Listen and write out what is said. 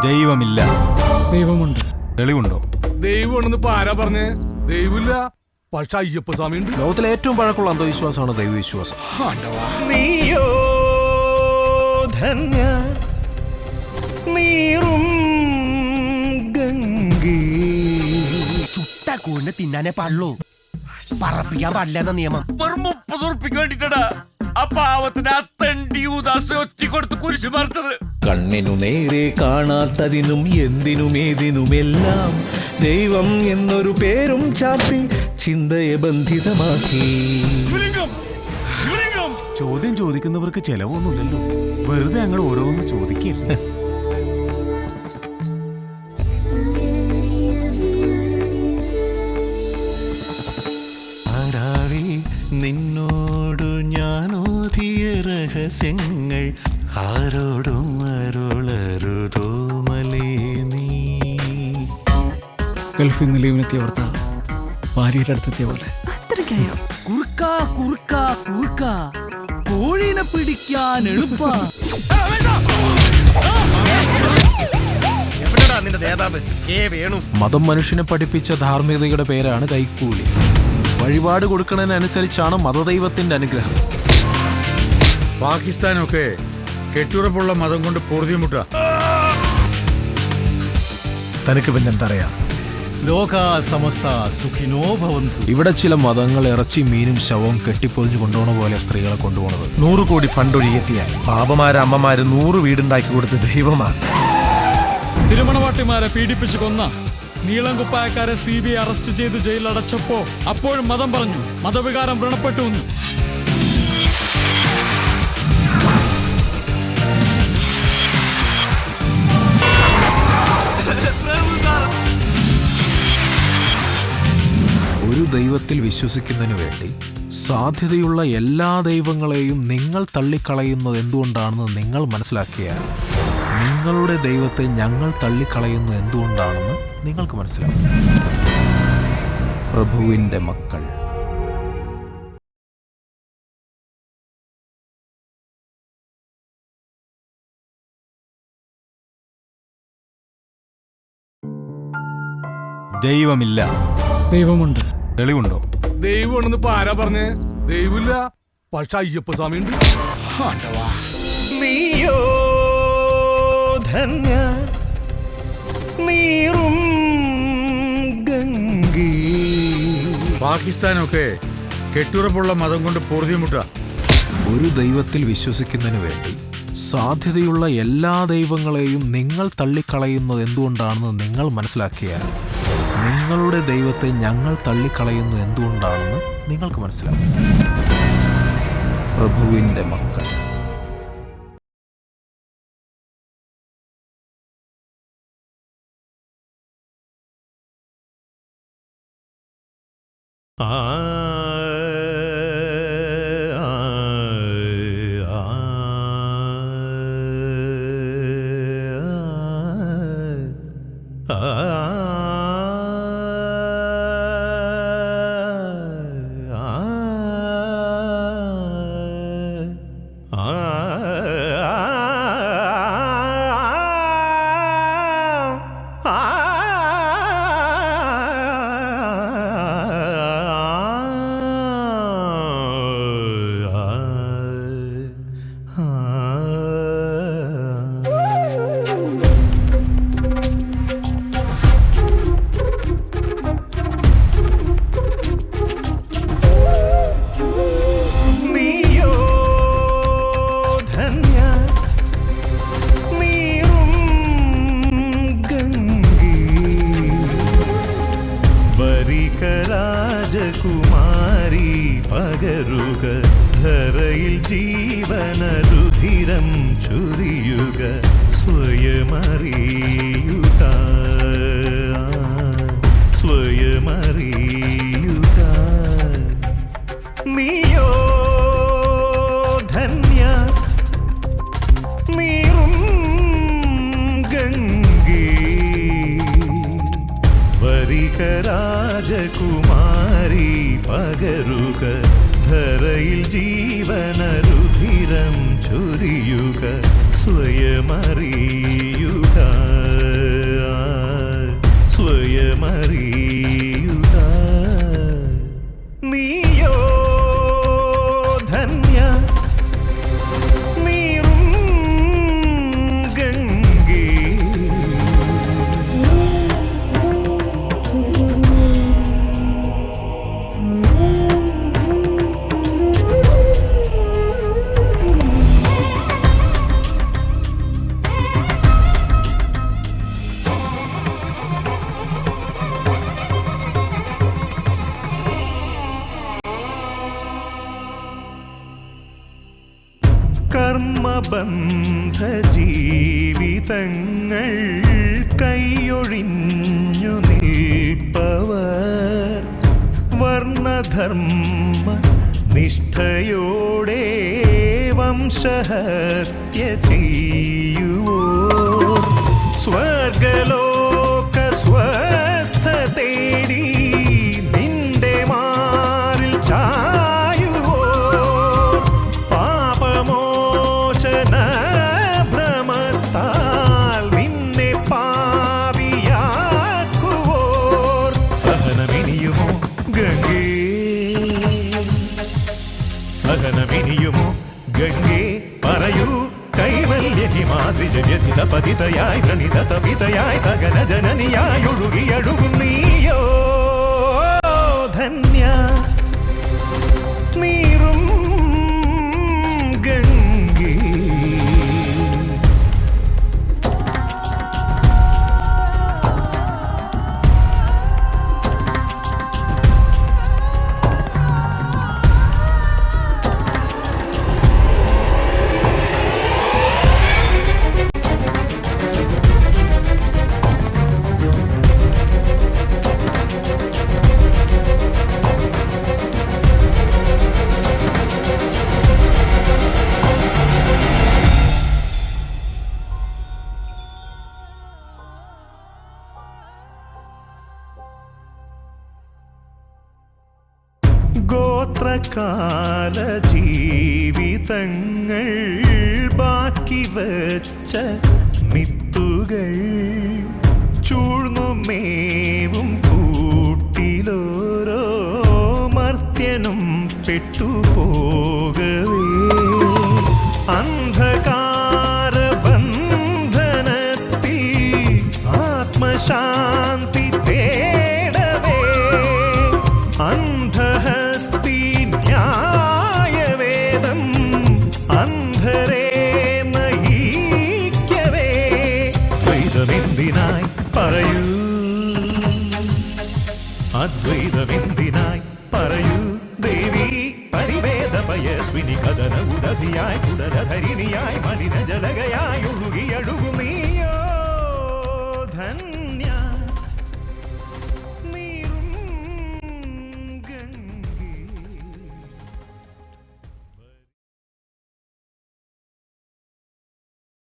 ദൈവമില്ല. ദൈവമുണ്ട്. തെളിവുണ്ടോ? ദൈവമുണ്ടെന്ന് ഇപ്പൊ ആരാ പറഞ്ഞേ? ദൈവമില്ല, പക്ഷെ അയ്യപ്പ സ്വാമി ഉണ്ട്. ലോകത്തിലെ ഏറ്റവും പഴക്കമുള്ള അന്ധവിശ്വാസമാണ് ദൈവവിശ്വാസം. നീയോ ധന്യ നീറും ഗംഗേ. ചുട്ട കൂടിനെ തിന്നാനേ പാടുള്ളൂ, പറപ്പിക്കാൻ പാടില്ല എന്ന നിയമം. വെറും 30 ഉറുപ്പിക്ക് വേണ്ടിട്ടാ ആ പാവത്തിന് ആ തെണ്ടി ഉദാസ ഒറ്റിക്കൊടുത്ത് കുരിശു മറിച്ചത്. കണ്ണിനു നേരെ കാണാത്തതിനും എന്തിനുമേതിനുമെല്ലാം ദൈവം എന്നൊരു പേരും ചാർത്തി ചിന്തയെ ബന്ധിതമാക്കി. ചോദ്യം ചോദിക്കുന്നവർക്ക് ചെലവൊന്നുമില്ലല്ലോ, വെറുതെ ഞങ്ങൾ ഓരോന്ന് ചോദിക്കില്ല. ആരാവിൽ നിന്നോടു ഞാനോതിയ രഹസ്യങ്ങൾ ആരോടും അരുളരുതോ മലേ നീ. ഗൾഫിൽ നിന്ന് ലീവിനെത്തിയ ഭർത്താവ് ഭാര്യയുടെ അടുത്തെത്തിയ പോലെ. കുറുക്കാ കുറുക്കാ കുറുക്കാ കോഴിനെ പിടിക്കാൻ എളുപ്പ. നിന്റെ നേതാവ് വേണു. മതം മനുഷ്യനെ പഠിപ്പിച്ച ധാർമ്മികതയുടെ പേരാണ് കൈക്കൂലി. വഴിപാട് കൊടുക്കുന്നതിനനുസരിച്ചാണ് മതദൈവത്തിന്റെ അനുഗ്രഹം. പാകിസ്ഥാനൊക്കെ കെട്ടുറപ്പുള്ള മതം കൊണ്ട് പൊറുതിമുട്ട. തനിക്ക് പിന്നെന്തറിയാം? ലോക സമസ്ത സുഖിനോ ഭവന്തു. ഇവിടെ ചില മതങ്ങൾ ഇറച്ചി മീനും ശവവും കെട്ടിപ്പൊതിഞ്ഞു കൊണ്ടുപോണ പോലെ സ്ത്രീകളെ കൊണ്ടുപോണത്. 100 കോടി ഫണ്ട് ഒഴുകിയെത്തിയാൽ പാപമാര് അമ്മമാര് 100 വീടുണ്ടാക്കി കൊടുത്ത ദൈവമാണ്. തിരുമണവാട്ടിമാരെ പീഡിപ്പിച്ചു കൊന്ന നീളം കുപ്പായക്കാരെ CBI അറസ്റ്റ് ചെയ്ത് ജയിലടച്ചപ്പോ അപ്പോഴും മതം പറഞ്ഞു, മതവികാരം വ്രണപ്പെട്ടു എന്ന്. ഒരു ദൈവത്തിൽ വിശ്വസിക്കുന്നതിന് വേണ്ടി സാധ്യതയുള്ള എല്ലാ ദൈവങ്ങളെയും നിങ്ങൾ തള്ളിക്കളയുന്നത് എന്തുകൊണ്ടാണെന്ന് നിങ്ങൾ മനസ്സിലാക്കിയാൽ നിങ്ങളുടെ ദൈവത്തെ ഞങ്ങൾ തള്ളിക്കളയുന്നത് എന്തുകൊണ്ടാണെന്ന് നിങ്ങൾക്ക് മനസ്സിലാക്കും. പ്രഭുവിൻ്റെ മക്കൾ. ദൈവമില്ല. ദൈവമുണ്ട്. തെളിവുണ്ടോ? ദൈവമുണ്ടെന്ന് ഇപ്പൊ ആരാ പറഞ്ഞേ? ദൈവമില്ല, പക്ഷെ അയ്യപ്പ സ്വാമി ഉണ്ട്. നീയോ ധന്യ നീറും ഗംഗേ. പാകിസ്ഥാനൊക്കെ കെട്ടുറപ്പുള്ള മതം കൊണ്ട് പൊറുതിമുട്ട. ഒരു ദൈവത്തിൽ വിശ്വസിക്കുന്നതിന് വേണ്ടി സാധ്യതയുള്ള എല്ലാ ദൈവങ്ങളെയും നിങ്ങൾ തള്ളിക്കളയുന്നത് എന്തുകൊണ്ടാണെന്ന് നിങ്ങൾ മനസ്സിലാക്കിയാൽ നിങ്ങളുടെ ദൈവത്തെ ഞങ്ങൾ തള്ളിക്കളയുന്നത് എന്തുകൊണ്ടാണെന്ന് നിങ്ങൾക്ക് മനസ്സിലാക്കും. പ്രഭുവിൻ്റെ മക്കൾ. രാജകുമാരി പകരുക ധരയിൽ ജീവനരുധിരം ചുരിയുക സ്വയമറിയുക സ്വയമറിയുക. നീയോ ധന്യ നീറും ഗംഗേ. വരിക രാജകുമാരി പകരുക ധരയിൽ ജീവനരുധിരം ചൊരിയുക സ്വയമറിയുക. കർമ്മബന്ധ ജീവിതങ്ങൾ കൈയൊഴിഞ്ഞു നിൽപ്പവർ വർണ്ണധർമ്മ നിഷ്ഠയോടെ വംശഹത്യ ചെയ്യുവോ സ്വർഗലോക സ്വസ്ഥ തേടി നിന്റെ മാറിൽ ചായുവോ പാപമോചന ഭ്രമത്താൽ നിന്നെ പാപിയാക്കുവോർ സഹനമിനിയുമോ ഗംഗേ സഹനമിനിയുമോ ഗംഗേ പറയൂ കൈവല്യഹിമാദ്രിജവ്യതിത പതിതയായി വ്രണിത തപിതയായി സകല ജനനിയായി ഒഴുകിയഴുകും നീയോ ധന്യ നീറും ഗംഗേ ഗോത്രകാല ജീവിതങ്ങൾ ബാക്കി വച്ച മിത്തുകൾ ചൂഴ്ന്നുമേവും കൂട്ടിലോരോ മർത്യനും പെട്ടുപോകവേ അന്ധകാര ബന്ധനത്തിൽ ആത്മശാന്തി തേടവേ അന്ധഹസ്തി ന്യായവേദം അന്ധരെ നയിക്കവേ ദ്വൈതമെന്തിനായി പറയൂ അദ്വൈതമെന്തിനായി പറയൂ ദേവി പരിവേദ പയസ്വിനി കഥന ഉദധിയായി കുടലധരിണിയായി മലിന ജലകയായി ഒഴുകിയഴുകും നീയോ ധന്യ